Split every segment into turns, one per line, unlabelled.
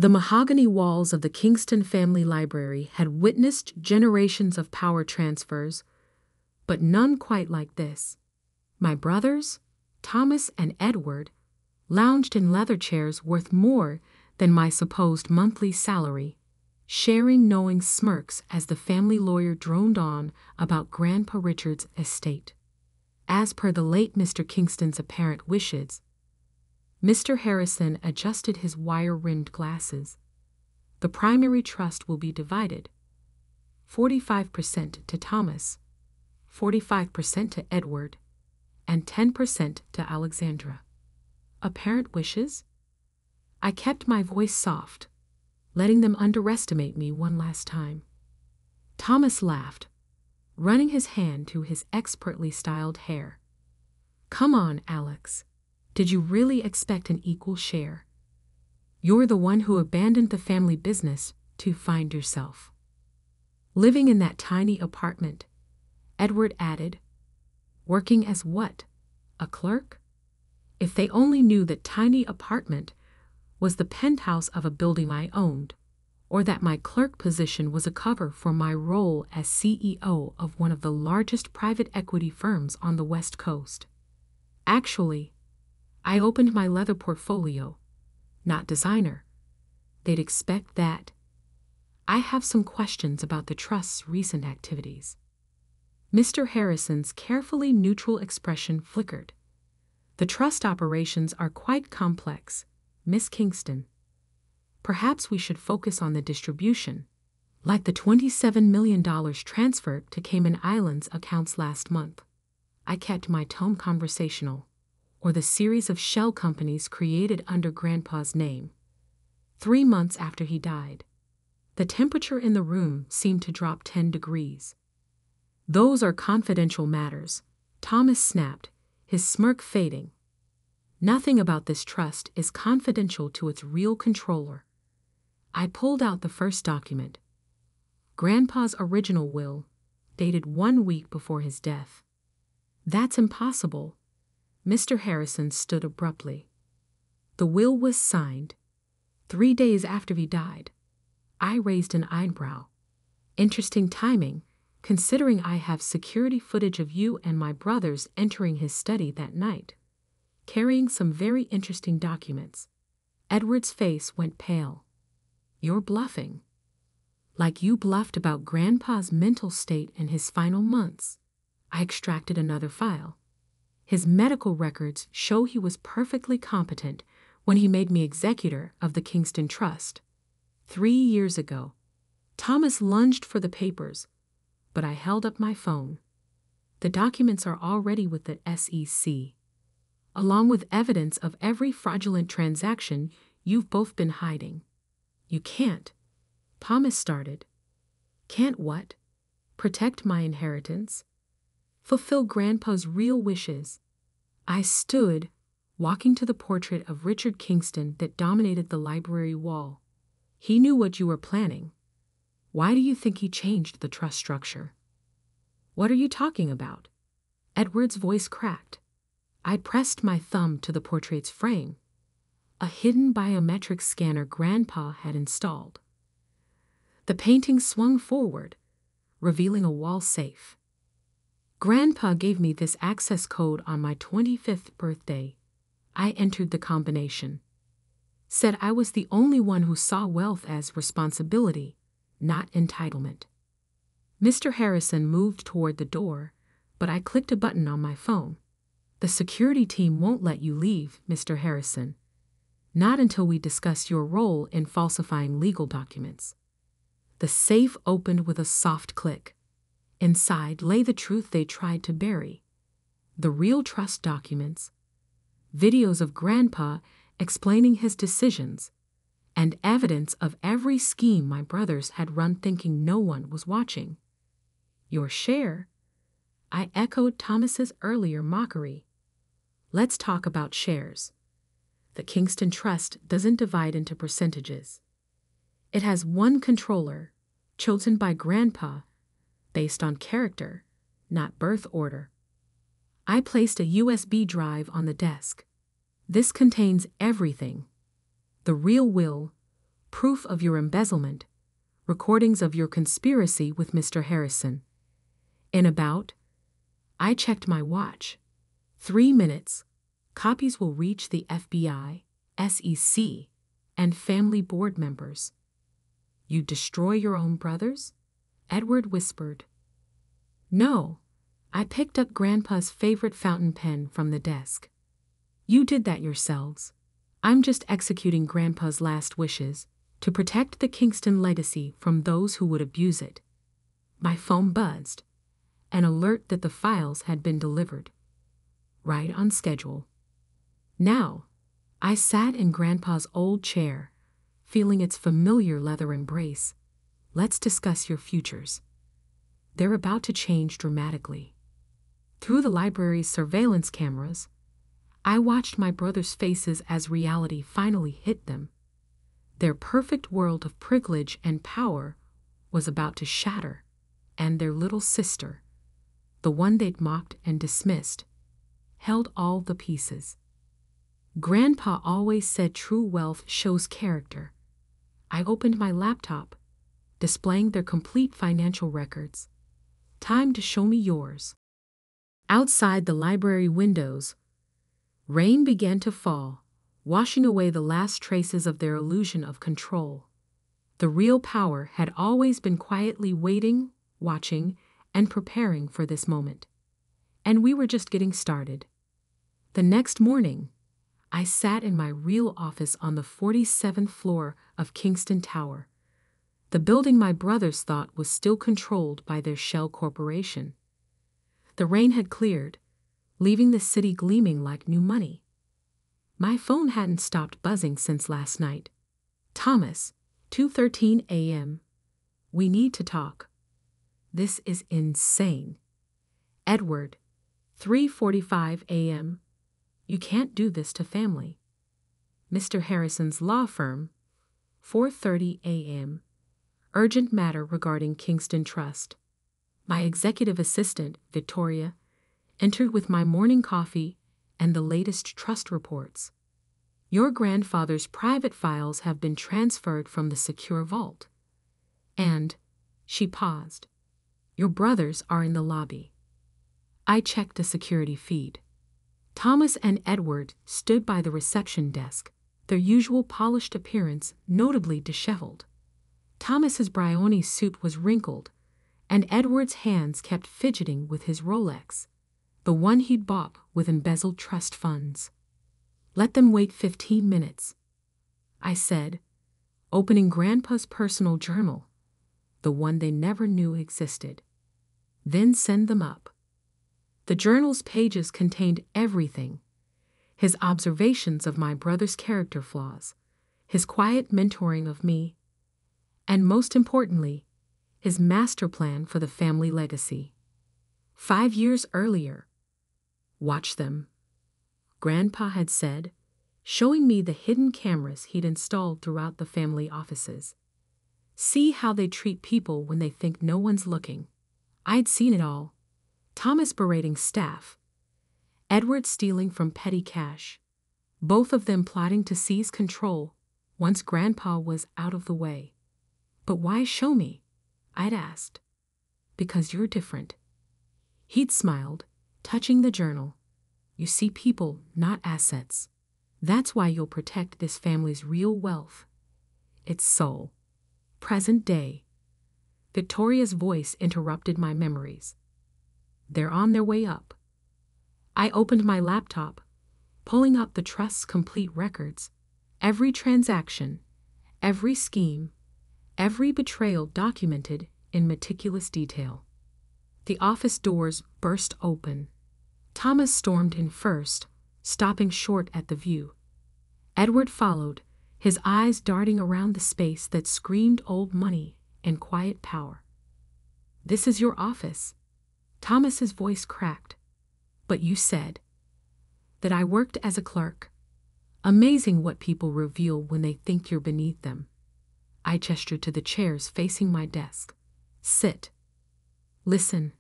The mahogany walls of the Kingston family library had witnessed generations of power transfers, but none quite like this. My brothers, Thomas and Edward, lounged in leather chairs worth more than my supposed monthly salary, sharing knowing smirks as the family lawyer droned on about Grandpa Richard's estate. As per the late Mr. Kingston's apparent wishes, Mr. Harrison adjusted his wire-rimmed glasses. The primary trust will be divided, 45% to Thomas, 45% to Edward, and 10% to Alexandra. Apparent wishes? I kept my voice soft, letting them underestimate me one last time. Thomas laughed, running his hand through his expertly styled hair. Come on, Alex. Did you really expect an equal share? You're the one who abandoned the family business to find yourself living in that tiny apartment, Edward added. Working as what? A clerk? If they only knew that tiny apartment was the penthouse of a building I owned, or that my clerk position was a cover for my role as CEO of one of the largest private equity firms on the West Coast. Actually, I opened my leather portfolio, not designer. They'd expect that. I have some questions about the trust's recent activities. Mr. Harrison's carefully neutral expression flickered. The trust operations are quite complex, Miss Kingston. Perhaps we should focus on the distribution, like the $27 million transferred to Cayman Islands accounts last month. I kept my tone conversational, or the series of shell companies created under Grandpa's name. 3 months after he died, the temperature in the room seemed to drop 10 degrees. Those are confidential matters, Thomas snapped, his smirk fading. Nothing about this trust is confidential to its real controller. I pulled out the first document, Grandpa's original will, dated 1 week before his death. That's impossible. Mr. Harrison stood abruptly. The will was signed 3 days after he died. I raised an eyebrow. Interesting timing, considering I have security footage of you and my brothers entering his study that night, carrying some very interesting documents. Edward's face went pale. You're bluffing. Like you bluffed about Grandpa's mental state in his final months. I extracted another file. His medical records show he was perfectly competent when he made me executor of the Kingston Trust. 3 years ago. Thomas lunged for the papers, but I held up my phone. The documents are already with the SEC, along with evidence of every fraudulent transaction you've both been hiding. You can't. Thomas started. Can't what? Protect my inheritance? Fulfill Grandpa's real wishes. I stood, walking to the portrait of Richard Kingston that dominated the library wall. He knew what you were planning. Why do you think he changed the trust structure? What are you talking about? Edward's voice cracked. I pressed my thumb to the portrait's frame, a hidden biometric scanner Grandpa had installed. The painting swung forward, revealing a wall safe. Grandpa gave me this access code on my 25th birthday. I entered the combination. Said I was the only one who saw wealth as responsibility, not entitlement. Mr. Harrison moved toward the door, but I clicked a button on my phone. The security team won't let you leave, Mr. Harrison. Not until we discuss your role in falsifying legal documents. The safe opened with a soft click. Inside lay the truth they tried to bury. The real trust documents, videos of Grandpa explaining his decisions, and evidence of every scheme my brothers had run thinking no one was watching. Your share? I echoed Thomas's earlier mockery. Let's talk about shares. The Kingston Trust doesn't divide into percentages. It has one controller, chosen by Grandpa, based on character, not birth order. I placed a USB drive on the desk. This contains everything: the real will, proof of your embezzlement, recordings of your conspiracy with Mr. Harrison. I checked my watch. 3 minutes. Copies will reach the FBI, SEC, and family board members. You destroy your own brothers? Edward whispered. No, I picked up Grandpa's favorite fountain pen from the desk. You did that yourselves. I'm just executing Grandpa's last wishes to protect the Kingston legacy from those who would abuse it. My phone buzzed, an alert that the files had been delivered. Right on schedule. Now, I sat in Grandpa's old chair, feeling its familiar leather embrace. Let's discuss your futures. They're about to change dramatically. Through the library's surveillance cameras, I watched my brothers' faces as reality finally hit them. Their perfect world of privilege and power was about to shatter, and their little sister, the one they'd mocked and dismissed, held all the pieces. Grandpa always said true wealth shows character. I opened my laptop, displaying their complete financial records. Time to show me yours. Outside the library windows, rain began to fall, washing away the last traces of their illusion of control. The real power had always been quietly waiting, watching, and preparing for this moment. And we were just getting started. The next morning, I sat in my real office on the 47th floor of Kingston Tower, the building my brothers thought was still controlled by their shell corporation. The rain had cleared, leaving the city gleaming like new money. My phone hadn't stopped buzzing since last night. Thomas, 2:13 a.m. We need to talk. This is insane. Edward, 3:45 a.m. You can't do this to family. Mr. Harrison's law firm, 4:30 a.m. Urgent matter regarding Kingston Trust. My executive assistant, Victoria, entered with my morning coffee and the latest trust reports. Your grandfather's private files have been transferred from the secure vault. And, she paused, your brothers are in the lobby. I checked the security feed. Thomas and Edward stood by the reception desk, their usual polished appearance notably disheveled. Thomas's Brioni suit was wrinkled, and Edward's hands kept fidgeting with his Rolex, the one he'd bought with embezzled trust funds. Let them wait 15 minutes, I said, opening Grandpa's personal journal, the one they never knew existed. Then send them up. The journal's pages contained everything: his observations of my brother's character flaws, his quiet mentoring of me, and most importantly, his master plan for the family legacy. 5 years earlier. Watch them, Grandpa had said, showing me the hidden cameras he'd installed throughout the family offices. See how they treat people when they think no one's looking. I'd seen it all. Thomas berating staff, Edward stealing from petty cash, both of them plotting to seize control once Grandpa was out of the way. But why show me? I'd asked. Because you're different. He'd smiled, touching the journal. You see people, not assets. That's why you'll protect this family's real wealth. Its soul. Present day. Victoria's voice interrupted my memories. They're on their way up. I opened my laptop, pulling up the trust's complete records. Every transaction, every scheme, every betrayal documented in meticulous detail. The office doors burst open. Thomas stormed in first, stopping short at the view. Edward followed, his eyes darting around the space that screamed old money and quiet power. This is your office. Thomas's voice cracked. But you said that I worked as a clerk. Amazing what people reveal when they think you're beneath them. I gestured to the chairs facing my desk. Sit. Listen,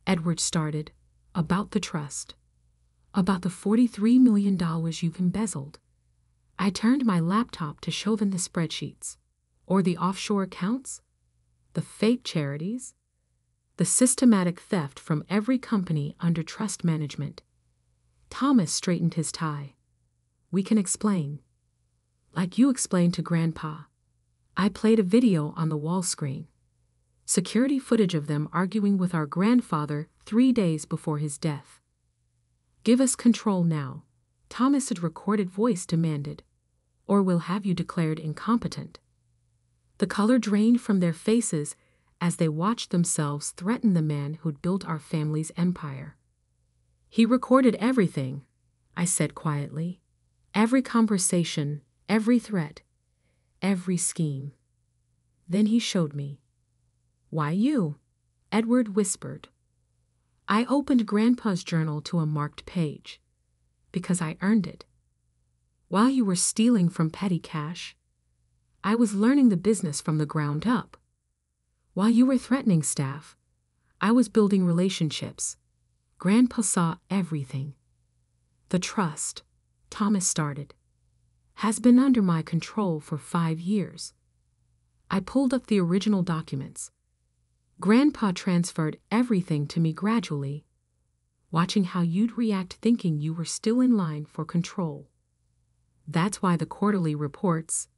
Edward started, about the trust. About the $43 million you've embezzled. I turned my laptop to show them the spreadsheets. Or the offshore accounts? The fake charities? The systematic theft from every company under trust management? Thomas straightened his tie. We can explain. Like you explained to Grandpa. I played a video on the wall screen. Security footage of them arguing with our grandfather 3 days before his death. Give us control now, Thomas's recorded voice demanded, or we'll have you declared incompetent. The color drained from their faces as they watched themselves threaten the man who'd built our family's empire. He recorded everything, I said quietly. Every conversation, every threat, every scheme. Then he showed me. Why you? Edward whispered. I opened Grandpa's journal to a marked page. Because I earned it. While you were stealing from petty cash, I was learning the business from the ground up. While you were threatening staff, I was building relationships. Grandpa saw everything. The trust, Thomas started, has been under my control for 5 years. I pulled up the original documents. Grandpa transferred everything to me gradually, watching how you'd react thinking you were still in line for control. That's why the quarterly reports,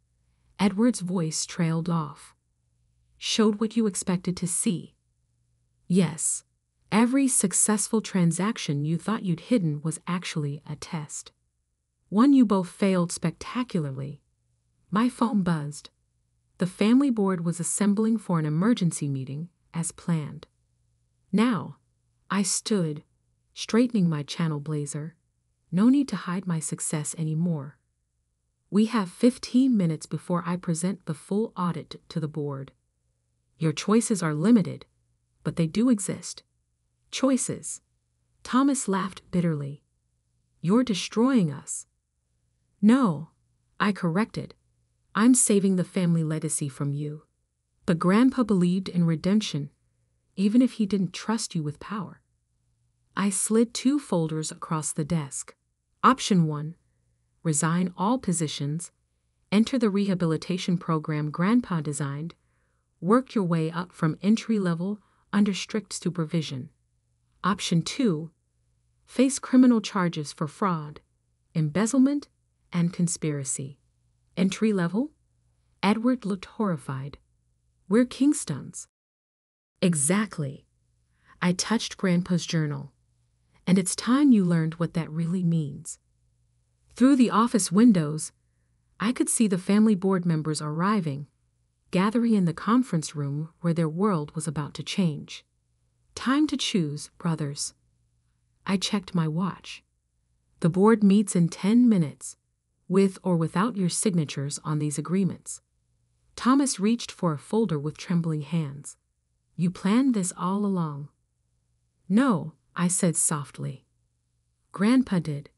Edward's voice trailed off, showed what you expected to see. Yes, every successful transaction you thought you'd hidden was actually a test. One you both failed spectacularly. My phone buzzed. The family board was assembling for an emergency meeting as planned. Now, I stood, straightening my channel blazer. No need to hide my success anymore. We have 15 minutes before I present the full audit to the board. Your choices are limited, but they do exist. Choices. Thomas laughed bitterly. You're destroying us. No, I corrected. I'm saving the family legacy from you. But Grandpa believed in redemption, even if he didn't trust you with power. I slid 2 folders across the desk. Option 1. Resign all positions, enter the rehabilitation program Grandpa designed, work your way up from entry level under strict supervision. Option 2. Face criminal charges for fraud, embezzlement, and conspiracy. Entry level? Edward looked horrified. We're Kingstons. Exactly. I touched Grandpa's journal. And it's time you learned what that really means. Through the office windows, I could see the family board members arriving, gathering in the conference room where their world was about to change. Time to choose, brothers. I checked my watch. The board meets in 10 minutes, with or without your signatures on these agreements. Thomas reached for a folder with trembling hands. You planned this all along. No, I said softly. Grandpa did.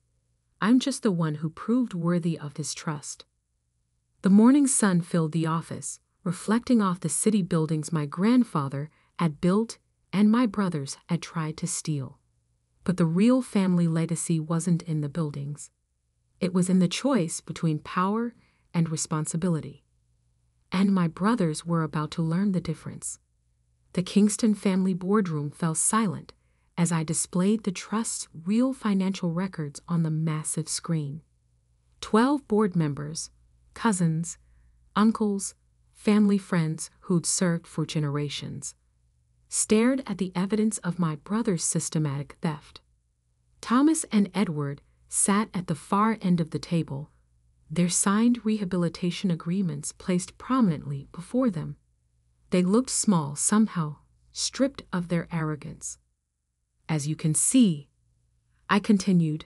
I'm just the one who proved worthy of his trust. The morning sun filled the office, reflecting off the city buildings my grandfather had built and my brothers had tried to steal. But the real family legacy wasn't in the buildings. It was in the choice between power and responsibility. And my brothers were about to learn the difference. The Kingston family boardroom fell silent as I displayed the trust's real financial records on the massive screen. 12 board members, cousins, uncles, family friends who'd served for generations, stared at the evidence of my brother's systematic theft. Thomas and Edward sat at the far end of the table, their signed rehabilitation agreements placed prominently before them. They looked small somehow, stripped of their arrogance. As you can see, I continued,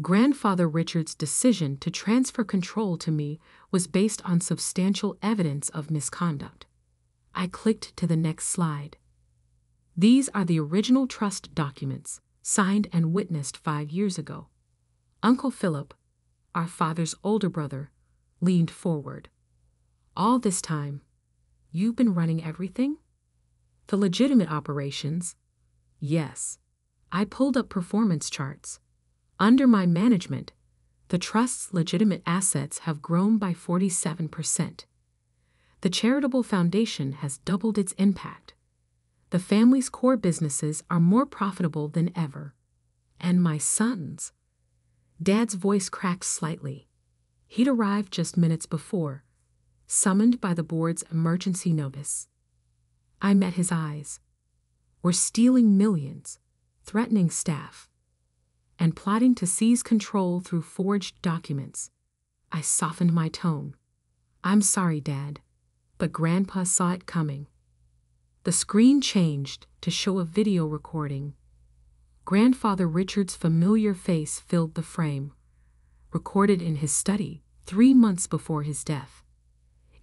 Grandfather Richard's decision to transfer control to me was based on substantial evidence of misconduct. I clicked to the next slide. These are the original trust documents, signed and witnessed 5 years ago. Uncle Philip, our father's older brother, leaned forward. All this time, you've been running everything? The legitimate operations? Yes. I pulled up performance charts. Under my management, the trust's legitimate assets have grown by 47%. The charitable foundation has doubled its impact. The family's core businesses are more profitable than ever. And my sons. Dad's voice cracked slightly. He'd arrived just minutes before, summoned by the board's emergency notice. I met his eyes. We're stealing millions, threatening staff, and plotting to seize control through forged documents. I softened my tone. I'm sorry, Dad, but Grandpa saw it coming. The screen changed to show a video recording. Grandfather Richard's familiar face filled the frame, recorded in his study 3 months before his death.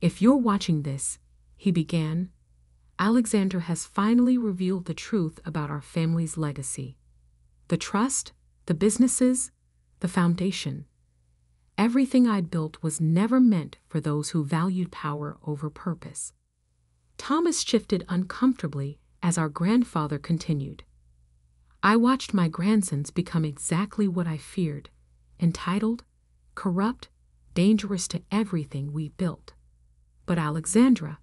If you're watching this, he began, Alexandra has finally revealed the truth about our family's legacy. The trust, the businesses, the foundation. Everything I'd built was never meant for those who valued power over purpose. Thomas shifted uncomfortably as our grandfather continued. I watched my grandsons become exactly what I feared, entitled, corrupt, dangerous to everything we built. But Alexandra,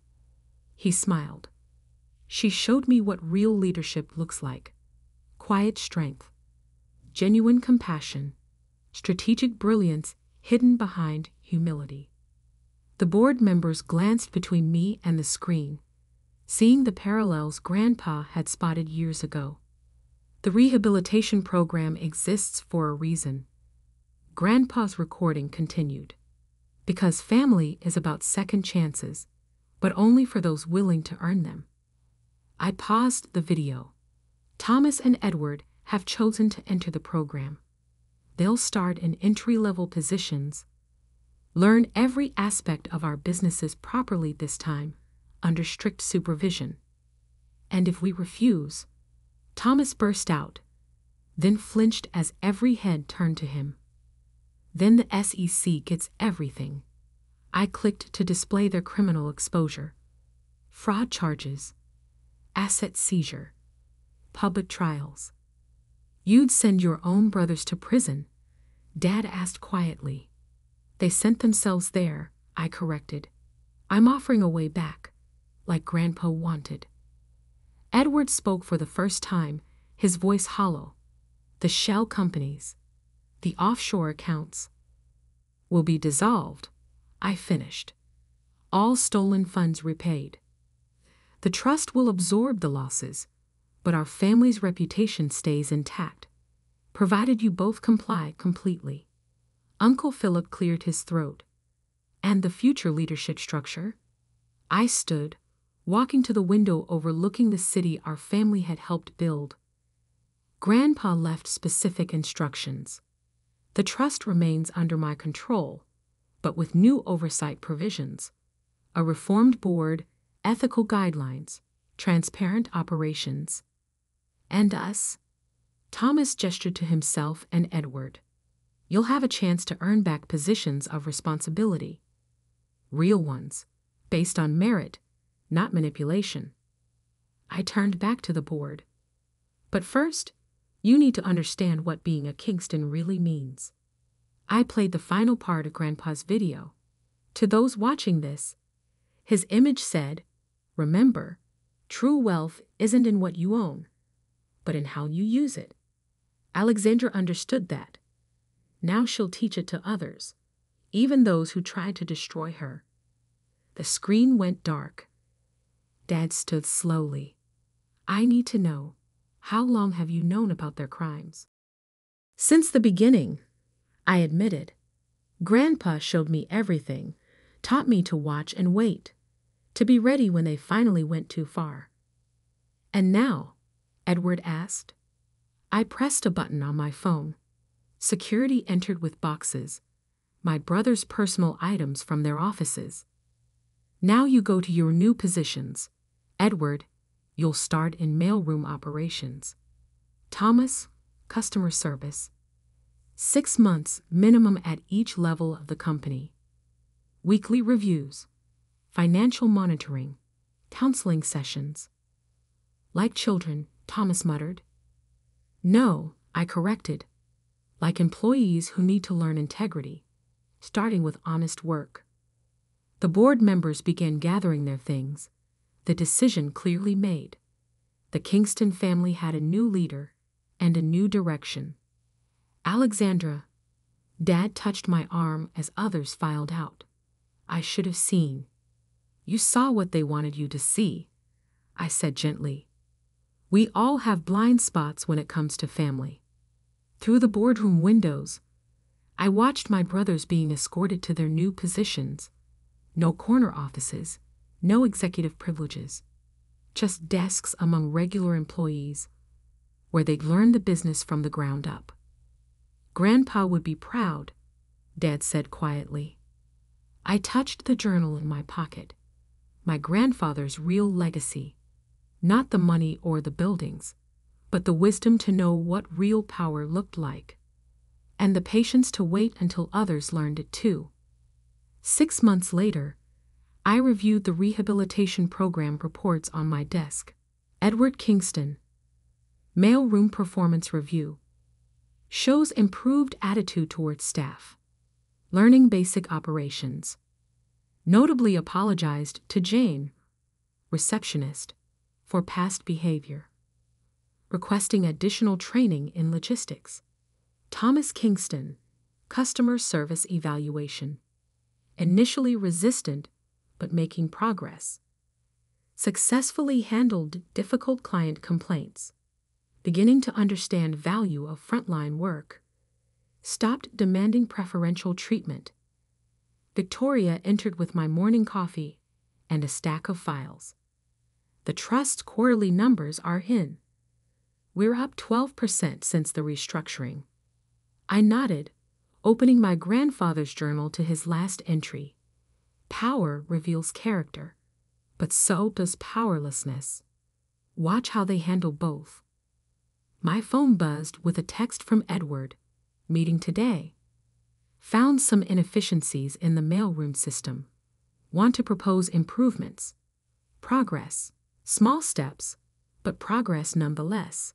he smiled. She showed me what real leadership looks like. Quiet strength, genuine compassion, strategic brilliance hidden behind humility. The board members glanced between me and the screen, seeing the parallels Grandpa had spotted years ago. The rehabilitation program exists for a reason. Grandpa's recording continued. Because family is about second chances, but only for those willing to earn them. I paused the video. Thomas and Edward have chosen to enter the program. They'll start in entry-level positions, learn every aspect of our businesses properly this time, under strict supervision. And if we refuse, Thomas burst out, then flinched as every head turned to him. Then the SEC gets everything. I clicked to display their criminal exposure. Fraud charges, asset seizure, public trials. You'd send your own brothers to prison, Dad asked quietly. They sent themselves there, I corrected. I'm offering a way back, like Grandpa wanted. Edward spoke for the first time, his voice hollow. The shell companies, the offshore accounts, will be dissolved, I finished. All stolen funds repaid. The trust will absorb the losses, but our family's reputation stays intact, provided you both comply completely. Uncle Philip cleared his throat. And the future leadership structure? I stood, walking to the window overlooking the city our family had helped build. Grandpa left specific instructions. The trust remains under my control, but with new oversight provisions, a reformed board, ethical guidelines, transparent operations. And us? Thomas gestured to himself and Edward. You'll have a chance to earn back positions of responsibility. Real ones, based on merit, not manipulation. I turned back to the board. But first, you need to understand what being a Kingston really means. I played the final part of Grandpa's video. To those watching this, his image said, remember, true wealth isn't in what you own, but in how you use it. Alexandra understood that. Now she'll teach it to others, even those who tried to destroy her. The screen went dark. Dad stood slowly. I need to know, how long have you known about their crimes? Since the beginning, I admitted. Grandpa showed me everything, taught me to watch and wait, to be ready when they finally went too far. And now? Edward asked. I pressed a button on my phone. Security entered with boxes, my brother's personal items from their offices. Now you go to your new positions. Edward, you'll start in mailroom operations. Thomas, customer service. 6 months minimum at each level of the company. Weekly reviews, financial monitoring, counseling sessions. Like children, Thomas muttered. No, I corrected. Like employees who need to learn integrity, starting with honest work. The board members began gathering their things, the decision clearly made. The Kingston family had a new leader and a new direction. Alexandra. Dad touched my arm as others filed out. I should have seen. You saw what they wanted you to see, I said gently. We all have blind spots when it comes to family. Through the boardroom windows, I watched my brothers being escorted to their new positions. No corner offices, no executive privileges, just desks among regular employees, where they'd learn the business from the ground up. Grandpa would be proud, Dad said quietly. I touched the journal in my pocket. My grandfather's real legacy. Not the money or the buildings, but the wisdom to know what real power looked like. And the patience to wait until others learned it too. 6 months later, I reviewed the rehabilitation program reports on my desk. Edward Kingston. Mailroom performance review. Shows improved attitude towards staff. Learning basic operations. Notably apologized to Jane, receptionist, for past behavior. Requesting additional training in logistics. Thomas Kingston. Customer service evaluation. Initially resistant, but making progress. Successfully handled difficult client complaints. Beginning to understand value of frontline work. Stopped demanding preferential treatment. Victoria entered with my morning coffee and a stack of files. The trust's quarterly numbers are in. We're up 12% since the restructuring. I nodded, opening my grandfather's journal to his last entry. Power reveals character, but so does powerlessness. Watch how they handle both. My phone buzzed with a text from Edward. Meeting today. Found some inefficiencies in the mailroom system. Want to propose improvements. Progress. Small steps, but progress nonetheless.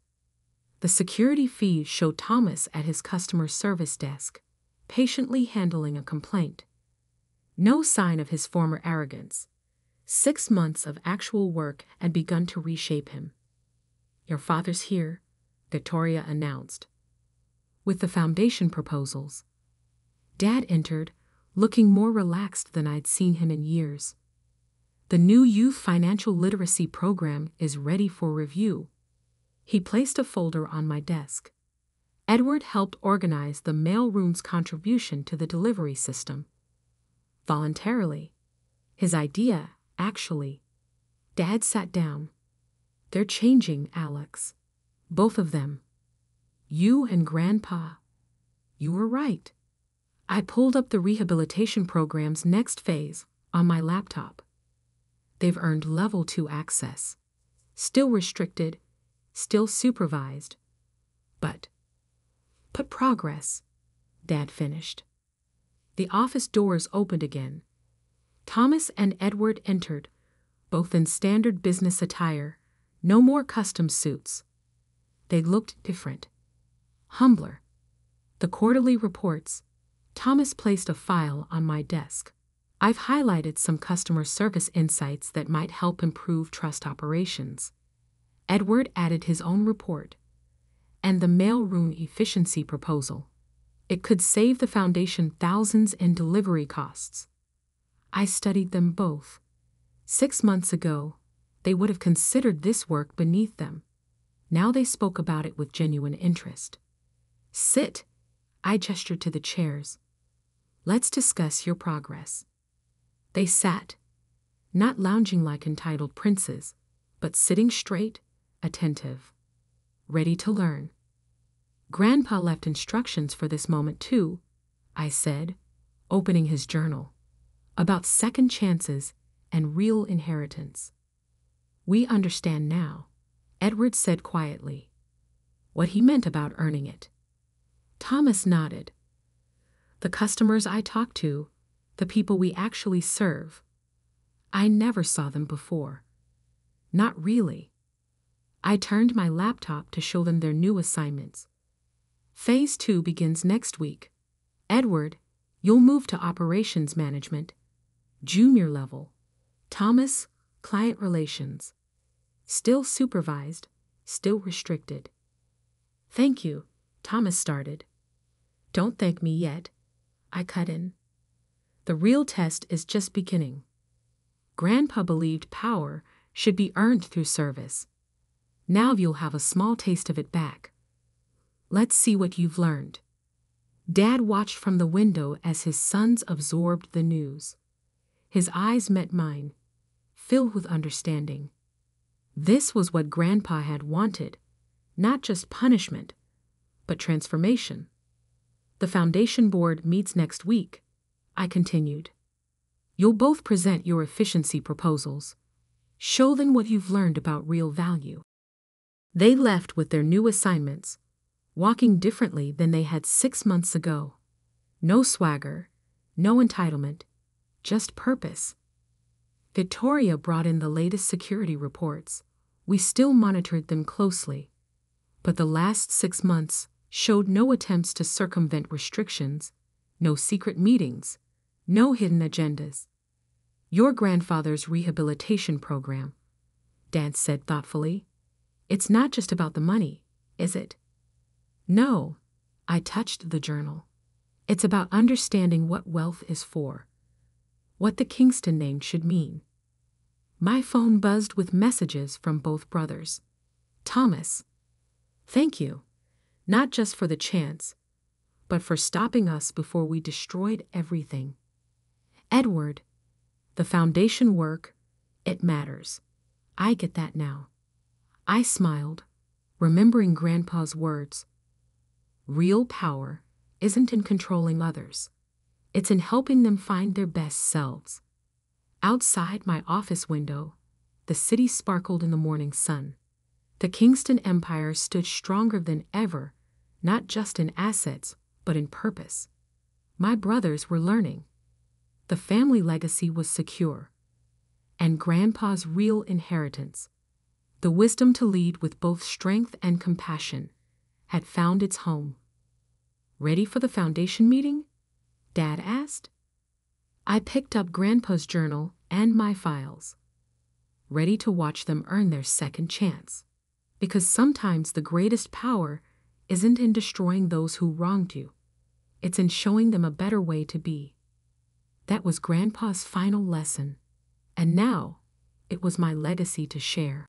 The security feed showed Thomas at his customer service desk, patiently handling a complaint. No sign of his former arrogance. 6 months of actual work had begun to reshape him. Your father's here, Victoria announced. With the foundation proposals. Dad entered, looking more relaxed than I'd seen him in years. The new youth financial literacy program is ready for review. He placed a folder on my desk. Edward helped organize the mailroom's contribution to the delivery system. Voluntarily. His idea, actually. Dad sat down. They're changing, Alex. Both of them. You and Grandpa. You were right. I pulled up the rehabilitation program's next phase on my laptop. They've earned level 2 access. Still restricted, still supervised. But progress, Dad finished. The office doors opened again. Thomas and Edward entered, both in standard business attire, no more custom suits. They looked different. Humbler. The quarterly reports. Thomas placed a file on my desk. I've highlighted some customer service insights that might help improve trust operations. Edward added his own report. And the mailroom efficiency proposal. It could save the foundation thousands in delivery costs. I studied them both. 6 months ago, they would have considered this work beneath them. Now they spoke about it with genuine interest. Sit, I gestured to the chairs. Let's discuss your progress. They sat, not lounging like entitled princes, but sitting straight, attentive, ready to learn. Grandpa left instructions for this moment too, I said, opening his journal, about second chances and real inheritance. We understand now, Edward said quietly, what he meant about earning it. Thomas nodded. The customers I talk to, the people we actually serve, I never saw them before. Not really. I turned my laptop to show them their new assignments. Phase 2 begins next week. Edward, you'll move to operations management. Junior level. Thomas, client relations. Still supervised, still restricted. Thank you, Thomas started. Don't thank me yet, I cut in. The real test is just beginning. Grandpa believed power should be earned through service. Now you'll have a small taste of it back. Let's see what you've learned. Dad watched from the window as his sons absorbed the news. His eyes met mine, filled with understanding. This was what Grandpa had wanted, not just punishment, but transformation. The foundation board meets next week, I continued. You'll both present your efficiency proposals. Show them what you've learned about real value. They left with their new assignments, walking differently than they had 6 months ago. No swagger, no entitlement, just purpose. Victoria brought in the latest security reports. We still monitored them closely, but the last 6 months showed no attempts to circumvent restrictions, no secret meetings, no hidden agendas. Your grandfather's rehabilitation program, Dad said thoughtfully. It's not just about the money, is it? No, I touched the journal. It's about understanding what wealth is for, what the Kingston name should mean. My phone buzzed with messages from both brothers. Thomas, thank you, not just for the chance, but for stopping us before we destroyed everything. Edward, the foundation work, it matters. I get that now. I smiled, remembering Grandpa's words. Real power isn't in controlling others. It's in helping them find their best selves. Outside my office window, the city sparkled in the morning sun. The Kingston Empire stood stronger than ever, not just in assets, but in purpose. My brothers were learning. The family legacy was secure. And Grandpa's real inheritance, the wisdom to lead with both strength and compassion, had found its home. Ready for the foundation meeting? Dad asked. I picked up Grandpa's journal and my files, ready to watch them earn their second chance. Because sometimes the greatest power isn't in destroying those who wronged you. It's in showing them a better way to be. That was Grandpa's final lesson, and now it was my legacy to share.